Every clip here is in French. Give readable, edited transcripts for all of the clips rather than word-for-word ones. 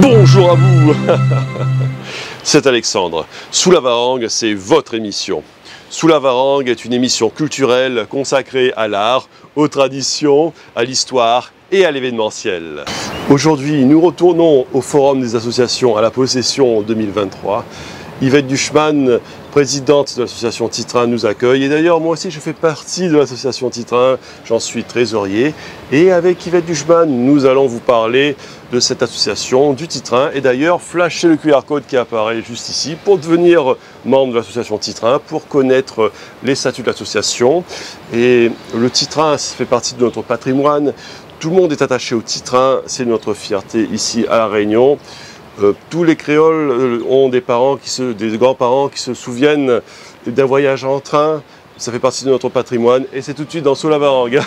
Bonjour à vous. C'est Alexandre. Sous la Varangue, c'est votre émission. Sous la Varangue est une émission culturelle consacrée à l'art, aux traditions, à l'histoire et à l'événementiel. Aujourd'hui, nous retournons au Forum des associations à la Possession 2023. Yvette Duchemin, présidente de l'association Titrin, nous accueille. Et d'ailleurs, moi aussi, je fais partie de l'association Titrin. J'en suis trésorier. Et avec Yvette Duchemin, nous allons vous parler de cette association, du Titrin. Et d'ailleurs, flashez le QR code qui apparaît juste ici pour devenir membre de l'association Titrin, pour connaître les statuts de l'association. Et le Titrin fait partie de notre patrimoine. Tout le monde est attaché au Titrin. C'est notre fierté ici à La Réunion. Tous les créoles ont des grands-parents qui se souviennent d'un voyage en train. Ça fait partie de notre patrimoine et c'est tout de suite dans Sous la Varangue.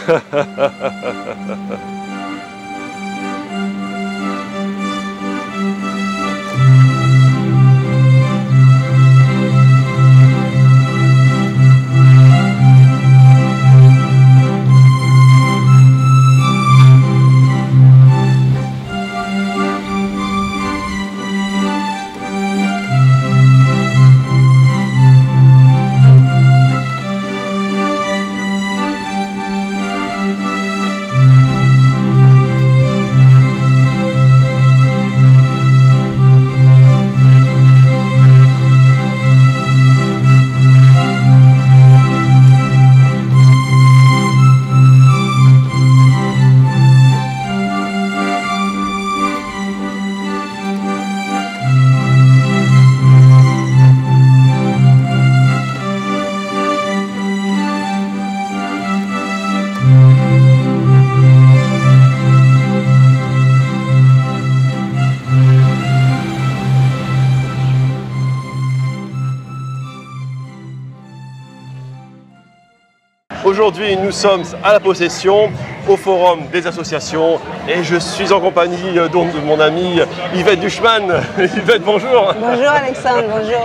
Aujourd'hui, nous sommes à la Possession, au Forum des associations, et je suis en compagnie donc de mon amie Yvette Duchemin. Yvette, bonjour. Bonjour Alexandre, bonjour.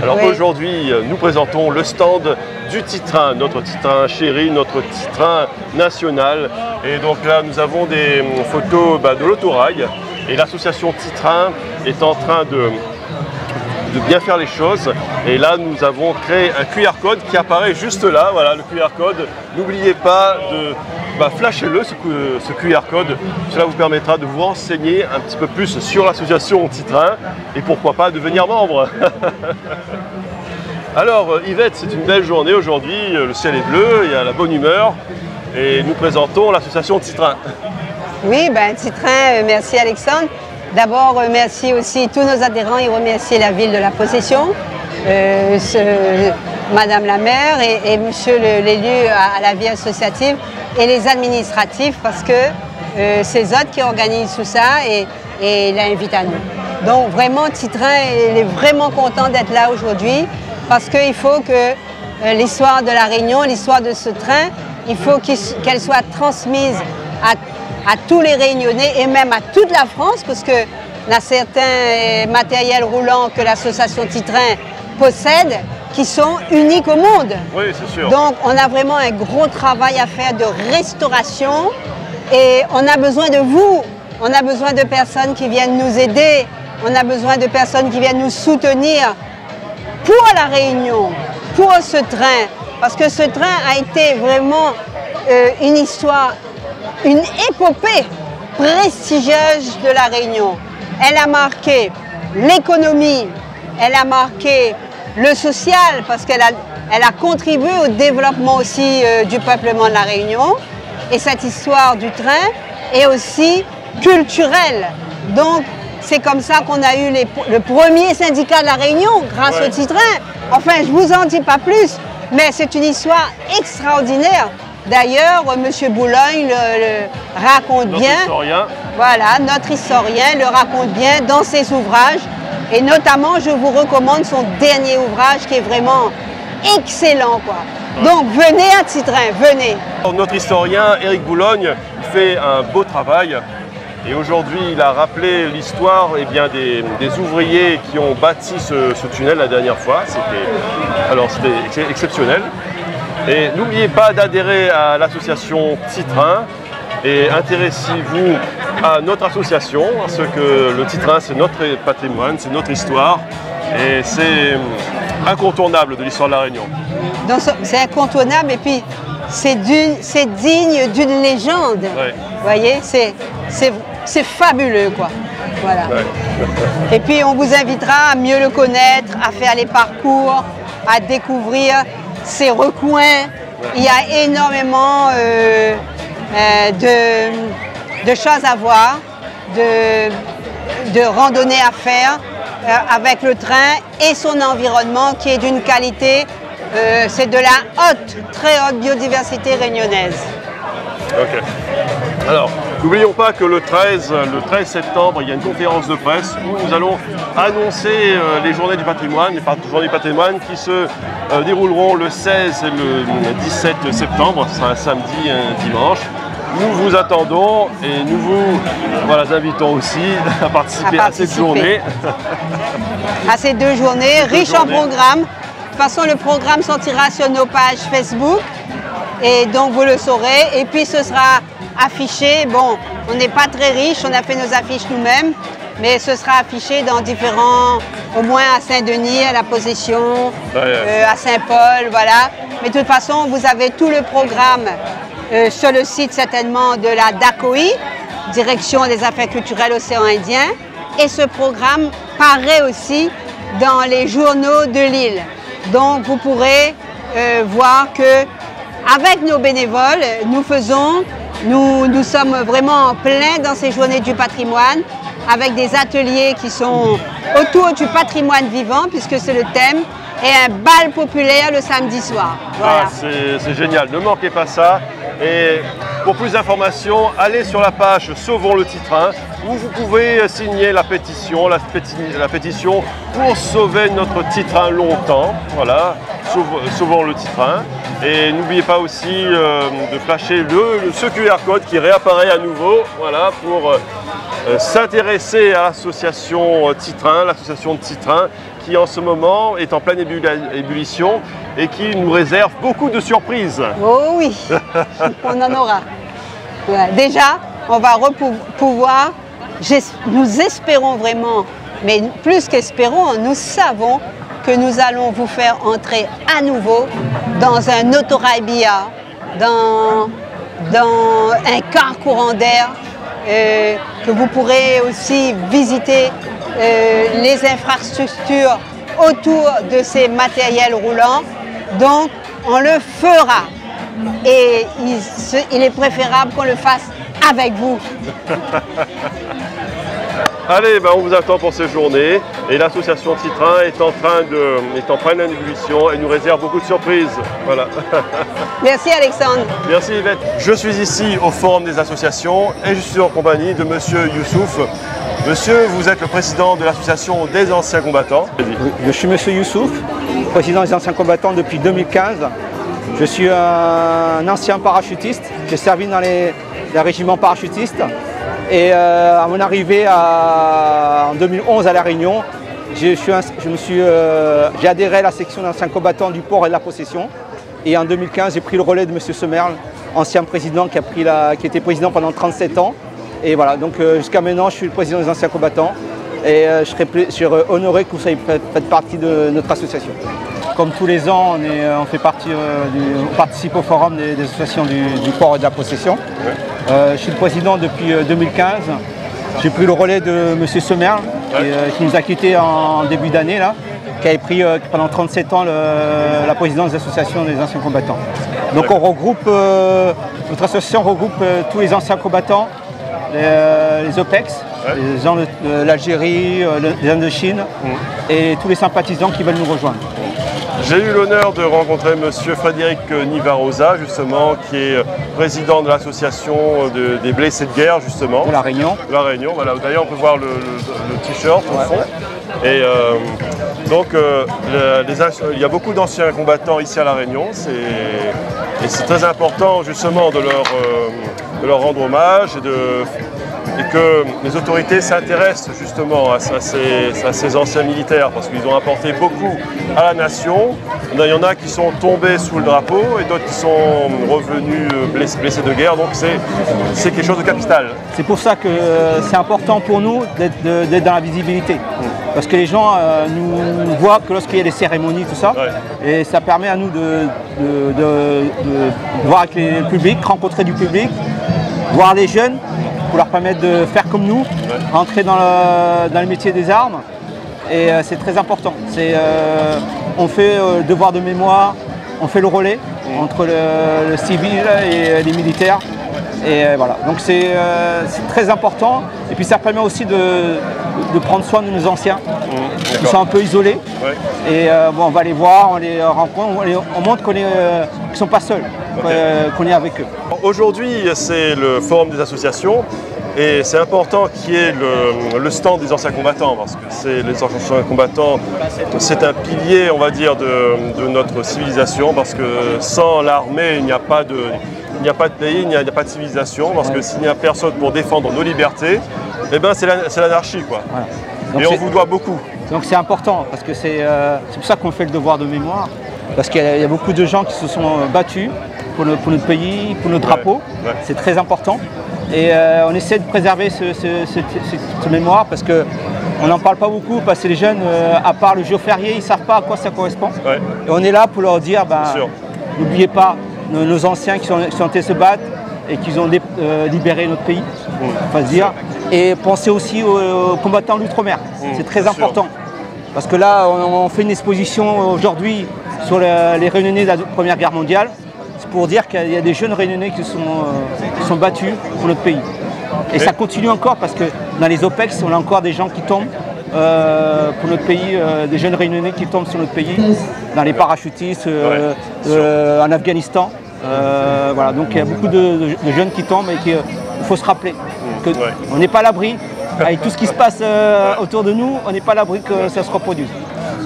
Alors oui. Aujourd'hui, nous présentons le stand du Titrin, notre Titrin chéri, notre Titrin national. Et donc là, nous avons des photos de l'autorail, et l'association Titrin est en train de bien faire les choses. Et là, nous avons créé un QR code qui apparaît juste là. Voilà, le QR code. N'oubliez pas de flasher-le, ce QR code. Cela vous permettra de vous renseigner un petit peu plus sur l'association Titrin et pourquoi pas devenir membre. Alors, Yvette, c'est une belle journée aujourd'hui. Le ciel est bleu, il y a la bonne humeur. Et nous présentons l'association Titrin. Oui, Titrin, merci Alexandre. D'abord, remercier aussi tous nos adhérents et remercier la ville de la Possession, Madame la maire et Monsieur l'élu à la vie associative et les administratifs parce que c'est eux qui organisent tout ça et l'invitent à nous. Donc vraiment, Titrin il est vraiment content d'être là aujourd'hui parce qu'il faut que l'histoire de la Réunion, l'histoire de ce train, il faut qu'elle soit transmise à tous les Réunionnais et même à toute la France parce que y a certains matériels roulants que l'association Titrin possède qui sont uniques au monde. Oui, c'est sûr. Donc on a vraiment un gros travail à faire de restauration et on a besoin de vous, on a besoin de personnes qui viennent nous aider, on a besoin de personnes qui viennent nous soutenir pour la Réunion, pour ce train, parce que ce train a été vraiment une histoire, une épopée prestigieuse de la Réunion. Elle a marqué l'économie, elle a marqué le social parce qu'elle a contribué au développement aussi du peuplement de la Réunion. Et cette histoire du train est aussi culturelle. Donc c'est comme ça qu'on a eu le premier syndicat de la Réunion grâce au Titrin. Enfin, je ne vous en dis pas plus, mais c'est une histoire extraordinaire. D'ailleurs, M. Boulogne le raconte bien. Notre historien. Voilà, notre historien le raconte bien dans ses ouvrages. Et notamment, je vous recommande son dernier ouvrage qui est vraiment excellent, quoi. Donc, venez à Titrin, venez. Notre historien, Éric Boulogne, fait un beau travail. Et aujourd'hui, il a rappelé l'histoire des ouvriers qui ont bâti ce tunnel la dernière fois. C'était exceptionnel. Et n'oubliez pas d'adhérer à l'association Titrin. Et intéressez-vous à notre association, parce que le Titrin, c'est notre patrimoine, c'est notre histoire, et c'est incontournable de l'histoire de La Réunion. C'est incontournable, et puis c'est digne d'une légende. Ouais. Vous voyez, c'est fabuleux, quoi. Voilà. Ouais. Et puis on vous invitera à mieux le connaître, à faire les parcours, à découvrir ses recoins. Ouais. Il y a énormément de choses à voir, de randonnées à faire avec le train et son environnement qui est d'une qualité, c'est de la très haute biodiversité réunionnaise. Ok. Alors, n'oublions pas que le 13 septembre, il y a une conférence de presse où nous allons annoncer les journées du patrimoine, les journées du patrimoine qui se dérouleront le 16 et le 17 septembre, ce sera un samedi et un dimanche. Nous vous attendons et nous vous invitons aussi à participer à cette journée. À ces deux journées, riches en programmes. De toute façon, le programme sortira sur nos pages Facebook et donc vous le saurez. Et puis ce sera affiché. Bon, on n'est pas très riche, on a fait nos affiches nous-mêmes, mais ce sera affiché dans différents, au moins à Saint-Denis, à la Possession, à Saint-Paul, voilà. Mais de toute façon, vous avez tout le programme sur le site certainement de la DACOI, Direction des Affaires culturelles Océan Indien. Et ce programme paraît aussi dans les journaux de l'île. Donc vous pourrez voir que avec nos bénévoles, nous sommes vraiment en plein dans ces journées du patrimoine, avec des ateliers qui sont autour du patrimoine vivant, puisque c'est le thème, et un bal populaire le samedi soir. Voilà. Ah, c'est génial, ne manquez pas ça. Et pour plus d'informations, allez sur la page Sauvons le Titrin, où vous pouvez signer la pétition pour sauver notre Titrin longtemps. Voilà, Sauvons le Titrin. Et n'oubliez pas aussi de flasher ce QR code qui réapparaît à nouveau, voilà, pour s'intéresser à l'association Titrin, l'association de Titrin, qui en ce moment est en pleine ébullition et qui nous réserve beaucoup de surprises. Oh oui, on en aura. Ouais. Déjà, on va pouvoir, nous espérons vraiment, mais plus qu'espérons, nous savons que nous allons vous faire entrer à nouveau dans un autorail billard, dans un car courant d'air, que vous pourrez aussi visiter les infrastructures autour de ces matériels roulants. Donc on le fera et il est préférable qu'on le fasse avec vous. Allez, on vous attend pour ces journées et l'association Titrin est en pleine ébullition et nous réserve beaucoup de surprises. Voilà. Merci Alexandre. Merci Yvette. Je suis ici au Forum des associations et je suis en compagnie de Monsieur Youssouf. Monsieur, vous êtes le président de l'association des anciens combattants. Je suis Monsieur Youssouf, président des anciens combattants depuis 2015. Je suis un ancien parachutiste. J'ai servi dans les régiments parachutistes. Et à mon arrivée en 2011 à La Réunion, j'ai adhéré à la section d'anciens combattants du port et de la Possession. Et en 2015, j'ai pris le relais de M. Semerle, ancien président qui était président pendant 37 ans. Et voilà, donc jusqu'à maintenant, je suis le président des anciens combattants. Et je serais honoré que vous faites partie de notre association. Comme tous les ans, on participe au forum des associations du port et de la Possession. Je suis le président depuis 2015. J'ai pris le relais de M. Semerle, qui nous a quittés en début d'année, qui avait pris pendant 37 ans la présidence des associations des anciens combattants. Donc notre association regroupe tous les anciens combattants, les OPEX, les gens de l'Algérie, les Indochine et tous les sympathisants qui veulent nous rejoindre. J'ai eu l'honneur de rencontrer M. Frédéric Nivarosa, justement, qui est président de l'association des blessés de guerre, justement. De La Réunion. De La Réunion, voilà. D'ailleurs, on peut voir le t-shirt au fond. Et donc, il y a beaucoup d'anciens combattants ici à La Réunion. Et c'est très important, justement, de leur rendre hommage et que les autorités s'intéressent justement à ces anciens militaires parce qu'ils ont apporté beaucoup à la nation Il y en a qui sont tombés sous le drapeau et d'autres qui sont revenus blessés de guerre, donc c'est quelque chose de capital. C'est pour ça que c'est important pour nous d'être dans la visibilité. Parce que les gens nous voient que lorsqu'il y a des cérémonies, tout ça, et ça permet à nous de voir avec le public, rencontrer du public, voir les jeunes, pour leur permettre de faire comme nous, rentrer dans le métier des armes. Et c'est très important. On fait le devoir de mémoire, on fait le relais entre le civil et les militaires. Et voilà, donc c'est très important. Et puis ça permet aussi de prendre soin de nos anciens, qui sont un peu isolés. Et bon, on va les voir, on les rencontre, on montre qu'ils ne sont pas seuls, qu'on est avec eux. Aujourd'hui, c'est le forum des associations. Et c'est important qu'il y ait le stand des anciens combattants, parce que les anciens combattants, c'est un pilier, on va dire, de notre civilisation, parce que sans l'armée, il n'y a pas de pays, il n'y a pas de civilisation, parce que s'il n'y a personne pour défendre nos libertés, eh ben c'est l'anarchie, quoi. Voilà. Et on vous doit beaucoup. Donc c'est important, parce que c'est pour ça qu'on fait le devoir de mémoire, parce qu'il y a beaucoup de gens qui se sont battus pour notre pays, pour notre drapeau, c'est très important. Et on essaie de préserver cette mémoire parce qu'on n'en parle pas beaucoup, parce que les jeunes, à part le jour férié, ils ne savent pas à quoi ça correspond. Et on est là pour leur dire, n'oubliez pas nos anciens qui sont allés se battre et qui ont libéré notre pays, on va se dire. Et pensez aussi aux combattants de l'outre-mer, c'est très important. Parce que là, on fait une exposition aujourd'hui sur les Réunionnais de la Première Guerre mondiale. Pour dire qu'il y a des jeunes Réunionnais qui sont battus pour notre pays. Et ça continue encore, parce que dans les OPEX, on a encore des gens qui tombent pour notre pays, des jeunes Réunionnais qui tombent sur notre pays, dans les parachutistes, en Afghanistan. Voilà, donc il y a beaucoup de jeunes qui tombent et qu'il faut se rappeler qu'on n'est pas à l'abri. Avec tout ce qui se passe autour de nous, on n'est pas à l'abri que ça se reproduise.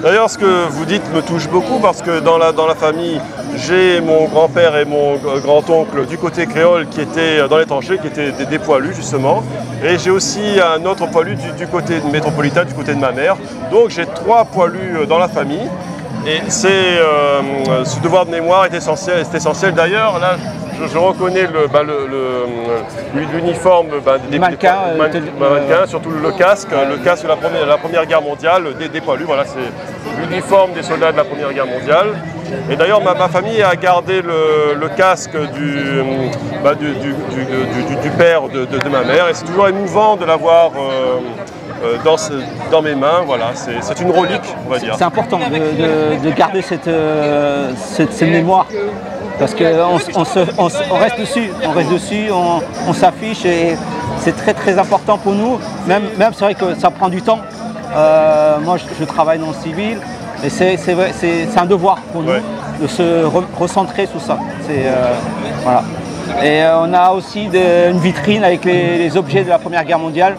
D'ailleurs, ce que vous dites me touche beaucoup, parce que dans la famille, j'ai mon grand-père et mon grand-oncle du côté créole qui étaient dans les tranchées, qui étaient des poilus justement. Et j'ai aussi un autre poilu du côté métropolitain, du côté de ma mère. Donc j'ai 3 poilus dans la famille. Et ce devoir de mémoire est essentiel. D'ailleurs, là, je reconnais l'uniforme des mannequins, surtout le casque de la Première Guerre mondiale, des poilus. Voilà, c'est l'uniforme des soldats de la Première Guerre mondiale. Et d'ailleurs, ma famille a gardé le casque du père de ma mère. Et c'est toujours émouvant de l'avoir dans mes mains. Voilà, c'est une relique, on va dire. C'est important de garder cette mémoire. Parce qu'on reste dessus, on s'affiche, et c'est très très important pour nous. Même c'est vrai que ça prend du temps. Moi je travaille dans le civil, et c'est un devoir pour nous de se recentrer sur ça. Voilà. Et on a aussi une vitrine avec les objets de la Première Guerre mondiale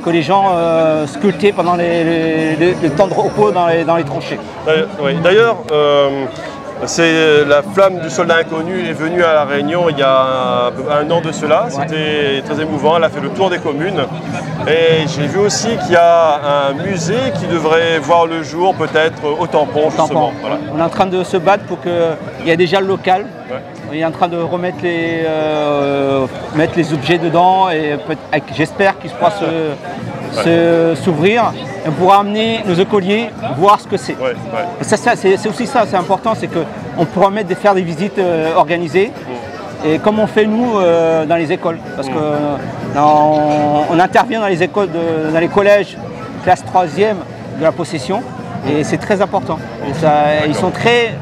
que les gens sculptaient pendant les temps de repos dans les tranchées. D'ailleurs, c'est la flamme du soldat inconnu est venue à La Réunion il y a un an de cela. C'était très émouvant, elle a fait le tour des communes. Et j'ai vu aussi qu'il y a un musée qui devrait voir le jour peut-être au Tampon, justement. Voilà. On est en train de se battre pour qu'il y ait déjà le local. On est en train de remettre mettre les objets dedans, et j'espère qu'il pourra s'ouvrir. On pourra amener nos écoliers voir ce que c'est. C'est aussi ça, c'est important, c'est qu'on pourra faire des visites organisées. Et comme on fait nous dans les écoles, parce qu'on intervient dans les écoles, dans les collèges, classe 3e de la possession, et c'est très important. Ils sont très,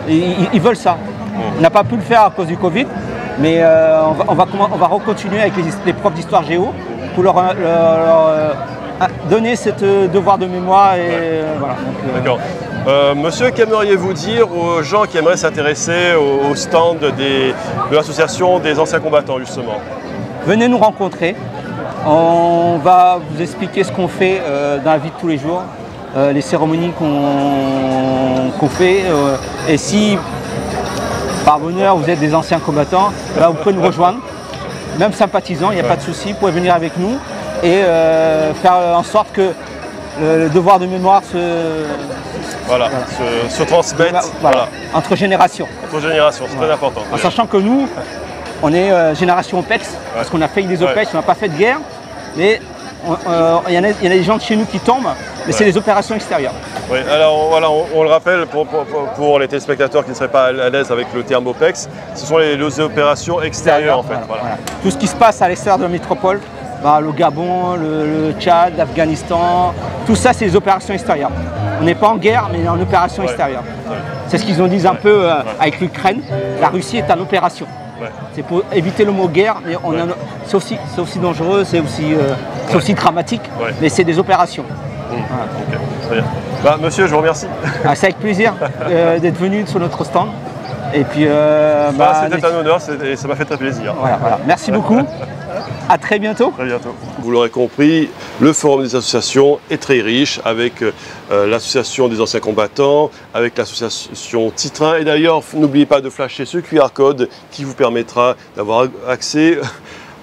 ils veulent ça. On n'a pas pu le faire à cause du Covid, mais on va recontinuer avec les profs d'histoire géo pour leur donner ce devoir de mémoire. Voilà. D'accord. Monsieur, qu'aimeriez-vous dire aux gens qui aimeraient s'intéresser au stand de l'association des anciens combattants, justement? Venez nous rencontrer. On va vous expliquer ce qu'on fait dans la vie de tous les jours, les cérémonies qu'on fait. Et si, par bonheur, vous êtes des anciens combattants, là, vous pouvez nous rejoindre. Même sympathisants, il n'y a pas de souci, vous pouvez venir avec nous et faire en sorte que le devoir de mémoire se transmettre entre générations. Entre générations, c'est très important. En sachant que nous, on est génération OPEX, parce qu'on a fait des OPEX, on n'a pas fait de guerre, mais il y en a des gens de chez nous qui tombent, mais c'est des opérations extérieures. Oui, alors voilà, on le rappelle pour les téléspectateurs qui ne seraient pas à l'aise avec le terme OPEX, ce sont les opérations extérieures en fait. Voilà. Tout ce qui se passe à l'extérieur de la métropole, le Gabon, le Tchad, l'Afghanistan, tout ça c'est des opérations extérieures. On n'est pas en guerre, mais en opération extérieure. C'est ce qu'ils ont dit un peu avec l'Ukraine, la Russie est en opération. C'est pour éviter le mot guerre, mais c'est aussi dangereux, c'est aussi dramatique, mais c'est des opérations. Voilà. Okay, très bien. Monsieur, je vous remercie. C'est avec plaisir d'être venu sur notre stand. Et puis, c'était un honneur et ça m'a fait très plaisir. Voilà. Merci beaucoup. À très bientôt. Très bientôt. Vous l'aurez compris, le forum des associations est très riche avec l'association des anciens combattants, avec l'association Titrin. Et d'ailleurs, n'oubliez pas de flasher ce QR code qui vous permettra d'avoir accès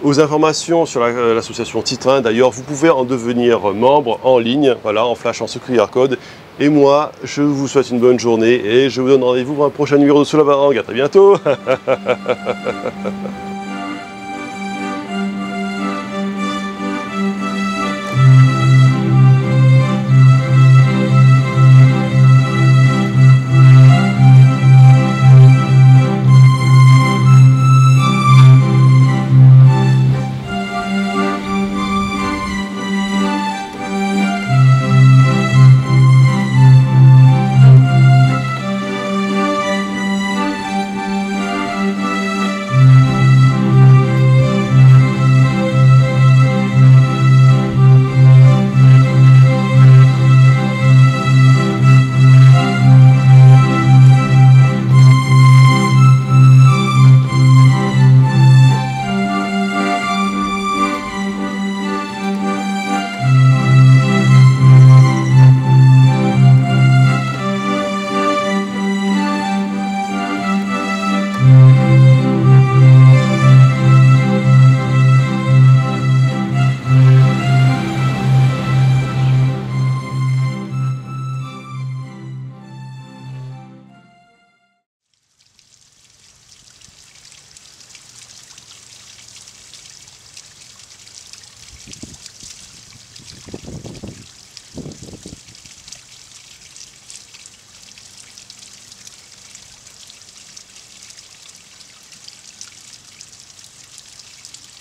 aux informations sur l'association Titrin. D'ailleurs, vous pouvez en devenir membre en ligne, en flashant ce QR code. Et moi, je vous souhaite une bonne journée et je vous donne rendez-vous pour un prochain numéro de Sous la Varangue. À très bientôt.